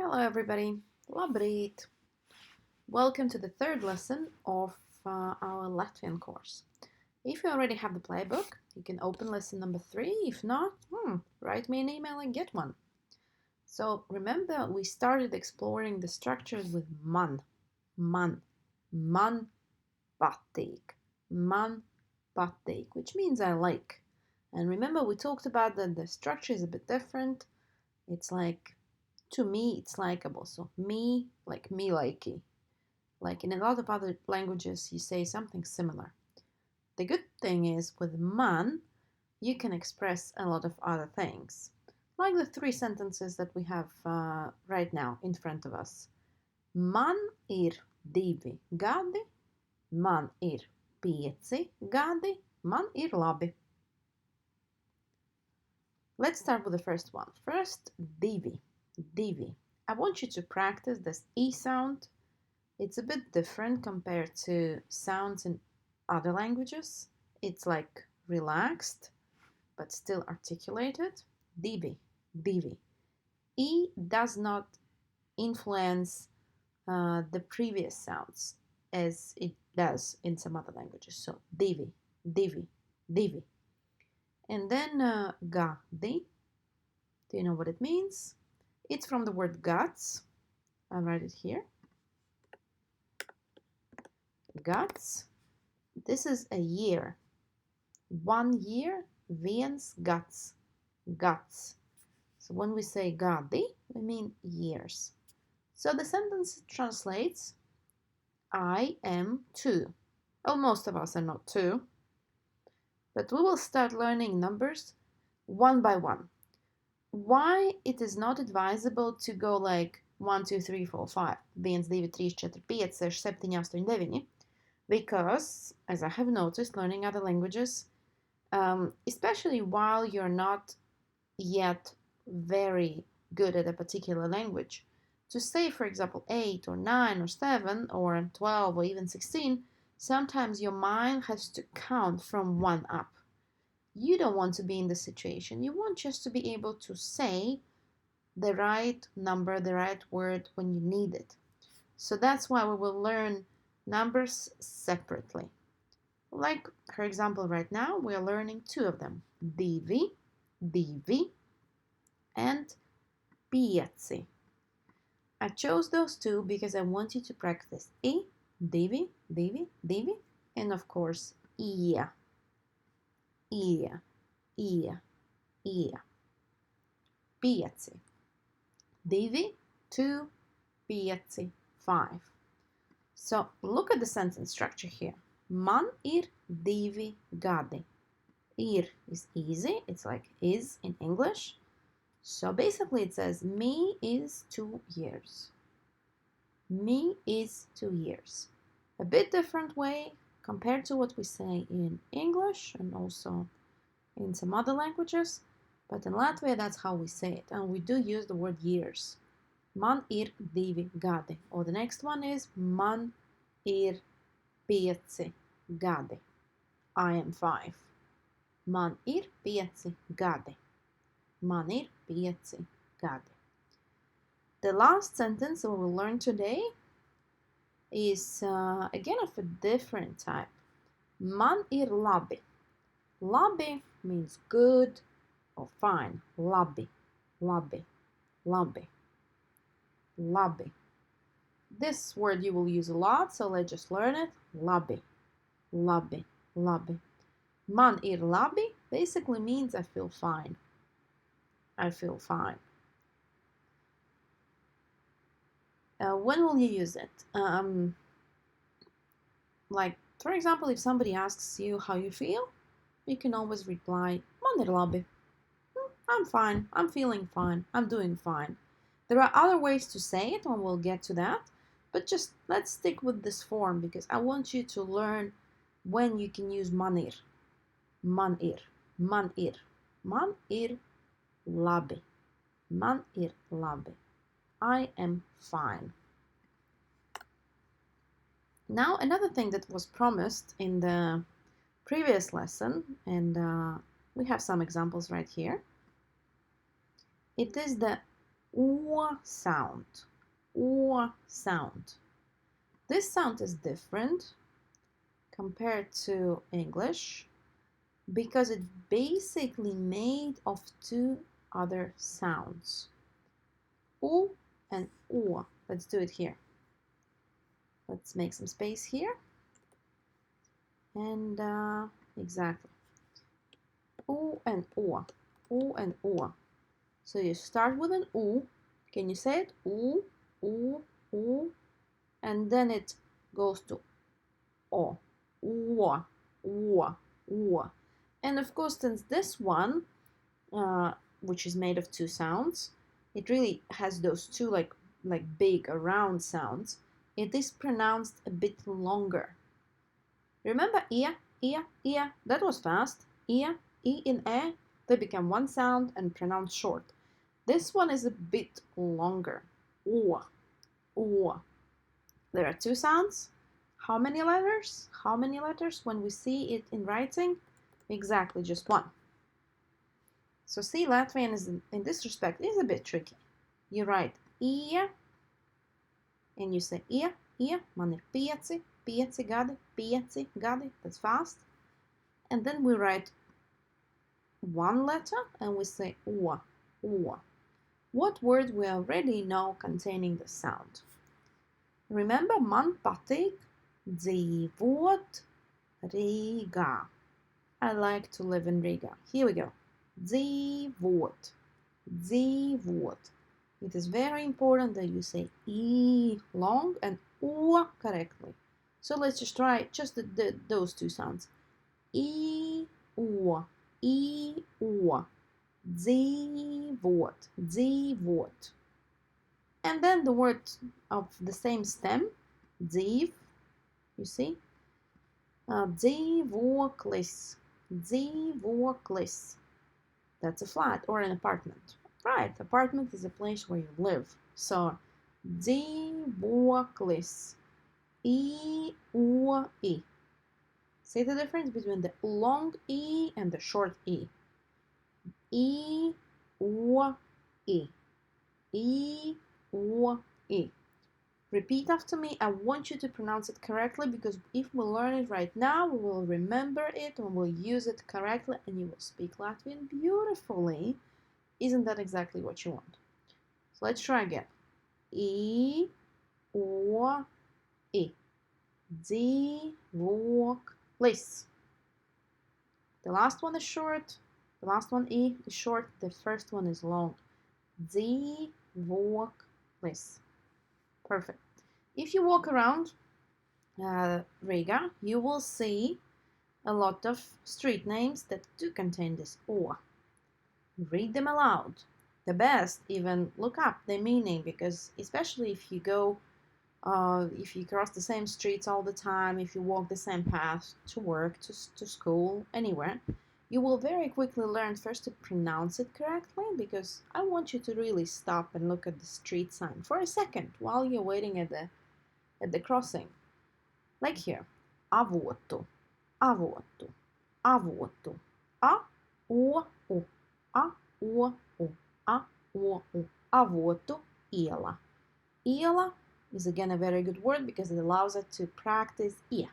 Hello everybody, labrīt! Welcome to the third lesson of our Latvian course. If you already have the playbook, you can open lesson number 3. If not, write me an email and get one. So remember, we started exploring the structures with man, man patīk, man patīk, which means I like. And remember, we talked about that the structure is a bit different. It's like, to me, it's likable. So me, like me likey. Like in a lot of other languages, you say something similar. The good thing is with man, you can express a lot of other things. Like the 3 sentences that we have right now in front of us. Man ir 2 gadi, man ir 5 gadi, man ir labi. Let's start with the first one. First, divi. Divi. I want you to practice this E sound. It's a bit different compared to sounds in other languages. It's like relaxed, but still articulated. Divi. Divi. E does not influence the previous sounds as it does in some other languages. So, divi, divi, divi. And then gadi. Do you know what it means? It's from the word guts. I'll write it here. Guts. This is a year. 1 year, viens gads. Gads. So when we say gadi, we mean years. So the sentence translates, I am 2. Well, most of us are not 2. But we will start learning numbers one by one. Why it is not advisable to go like 1, 2, 3, 4, 5, 1, 2, 3, 4, 5, 6, 7, 8, 9, because, as I have noticed learning other languages, especially while you're not yet very good at a particular language, to say, for example, 8 or 9 or 7 or 12 or even 16, sometimes your mind has to count from 1 up. You don't want to be in this situation. You want just to be able to say the right number, the right word when you need it. So that's why we will learn numbers separately. Like, for example, right now we are learning 2 of them. Divi, divi, and pieci. I chose those 2 because I want you to practice I, divi, divi, divi, and of course, ia, ia, ia, ia. Pieci. Divi, 2, pieci, 5. So look at the sentence structure here. Man ir 2 gadi. Ir is easy. It's like is in English. So basically it says me is 2 years. Me is 2 years. A bit different way compared to what we say in English and also in some other languages. But in Latvia, that's how we say it. And we do use the word years. Man ir 2 gadi. Or the next one is man ir 5 gadi. I am 5. Man ir 5 gadi. Man ir 5 gadi. The last sentence we will learn today is again of a different type. Man ir labi. Labi means good or fine. Labi, labi, labi, labi. This word you will use a lot, so let's just learn it. Labi, labi, labi. Man ir labi basically means I feel fine. I feel fine. When will you use it? Like, for example, if somebody asks you how you feel, you can always reply, Man ir labi. I'm fine. I'm feeling fine. I'm doing fine. There are other ways to say it, and we'll get to that. But just let's stick with this form because I want you to learn when you can use manir. Manir. Manir. Manir labi. Manir labi. I am fine. Now, another thing that was promised in the previous lesson, and we have some examples right here. It is the O sound. O sound. This sound is different compared to English because it's basically made of two other sounds. U and O. Let's do it here. Let's make some space here. And exactly. U and O. U and O. So you start with an U. Can you say it? U, U, U. And then it goes to O. O, O, O. And of course, since this one, which is made of two sounds, it really has those two like big or round sounds. It is pronounced a bit longer. Remember ear, ear, ear? That was fast. Ear, e and e, they become one sound and pronounced short. This one is a bit longer. O, O. There are two sounds. How many letters? How many letters when we see it in writing? Exactly, just one. So see, Latvian is in this respect is a bit tricky. You write ear, and you say ear, ear. Man ir pieci, pieci gadi. That's fast. And then we write one letter and we say o, o. What word we already know containing the sound? Remember, man patīk dzīvot Rīgā. I like to live in Riga. Here we go. Dzīvot. Dzīvot. It is very important that you say E long and O correctly. So let's just try just those two sounds. E, O. E, O. Dzīvot. Dzīvot. And then the word of the same stem, dzīv, you see? Dzīvoklis. Dzīvoklis. That's a flat or an apartment. Right, apartment is a place where you live. So, dzīvoklis. I, o, I. See the difference between the long E and the short E. I, o, I. I, o, I. Repeat after me. I want you to pronounce it correctly because if we learn it right now, we will remember it and we'll use it correctly and you will speak Latvian beautifully. Isn't that exactly what you want? So let's try again. I, o, I. Dzīvoklis. The last one is short. The last one I is short. The first one is long. Dzīvoklis. Perfect. If you walk around Riga, you will see a lot of street names that do contain this O. Read them aloud. The best, even look up the meaning because especially if you go, if you cross the same streets all the time, if you walk the same path to work, to school, anywhere, you will very quickly learn first to pronounce it correctly because I want you to really stop and look at the street sign for a second while you're waiting at the crossing. Like here, avotu, avotu, avotu, a, o, u, a, o, u, a, o, u, avotu, iela. Iela is again a very good word because it allows us to practice I.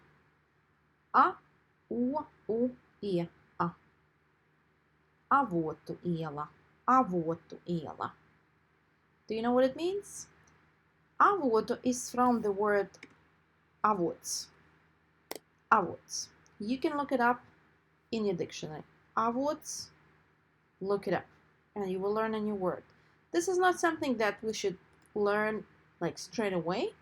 A, o, u, I, a. Avotu iela, avotu iela. Do you know what it means? Avotu is from the word avots. Avots. You can look it up in your dictionary. Avots, look it up, and you will learn a new word. This is not something that we should learn like straight away,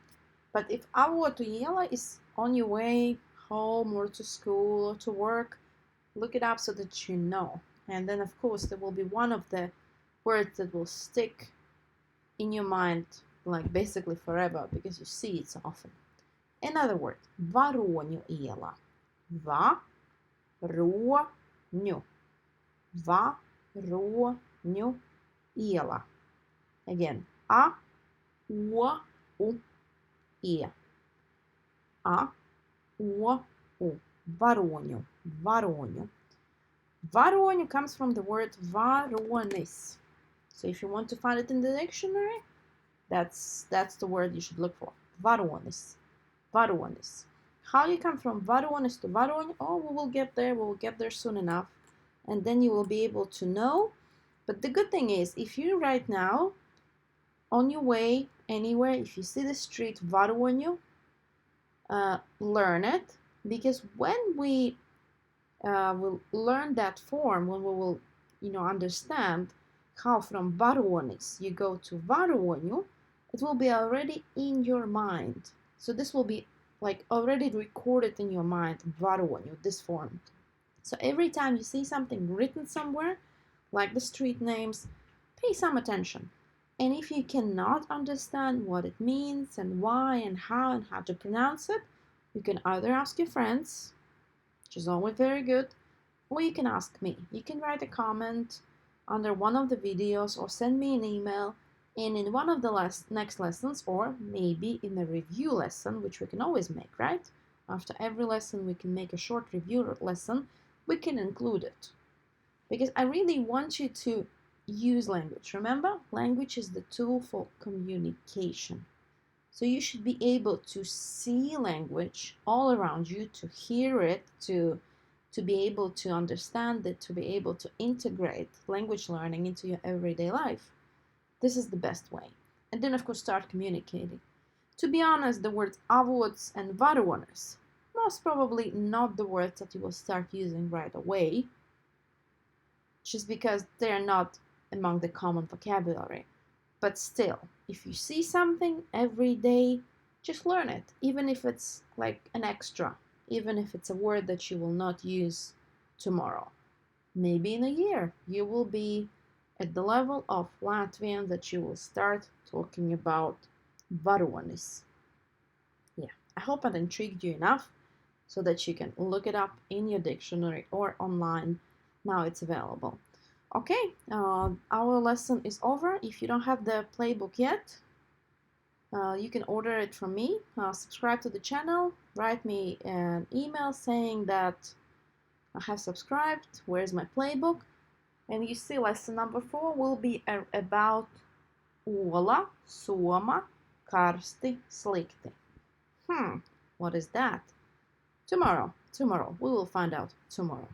but if avotu iela is on your way home or to school or to work, look it up so that you know. And then, of course, there will be one of the words that will stick in your mind, like basically forever, because you see it so often. Another word, varoņu iela. Va-ro-ņu. Va-ro-ņu iela. Again, a-o-u-i. A-o-u. Varoņu. Varoņu. Varoņu comes from the word varonis. So if you want to find it in the dictionary, that's the word you should look for. Varonis. Varonis. How you come from varonis to varoņi? Oh, we will get there. We will get there soon enough. And then you will be able to know. But the good thing is, if you right now, on your way anywhere, if you see the street varoņu, learn it. Because when we will learn that form, when we will, understand how from varonis you go to varoņu, it will be already in your mind. So this will be like already recorded in your mind, varoņu, this form. So every time you see something written somewhere, like the street names, pay some attention. And if you cannot understand what it means and why and how to pronounce it, you can either ask your friends, which is always very good, or you can ask me. You can write a comment under one of the videos or send me an email, and in one of the next lessons, or maybe in a review lesson, which we can always make, right? After every lesson we can make a short review lesson, we can include it. Because I really want you to use language. Remember, language is the tool for communication. So you should be able to see language all around you, to hear it, to be able to understand it, to be able to integrate language learning into your everyday life. This is the best way. And then, of course, start communicating. To be honest, the words avots and varonis, most probably not the words that you will start using right away, just because they're not among the common vocabulary. But still, if you see something every day, just learn it, even if it's like an extra, even if it's a word that you will not use tomorrow. Maybe in a year, you will be at the level of Latvian that you will start talking about varonis. Yeah, I hope that intrigued you enough so that you can look it up in your dictionary or online. Now it's available. Okay, our lesson is over. If you don't have the playbook yet, you can order it from me. Subscribe to the channel, write me an email saying that I have subscribed, where's my playbook, and you see lesson number 4 will be about ola, soma, karsti, slikti. What is that? Tomorrow, we will find out tomorrow.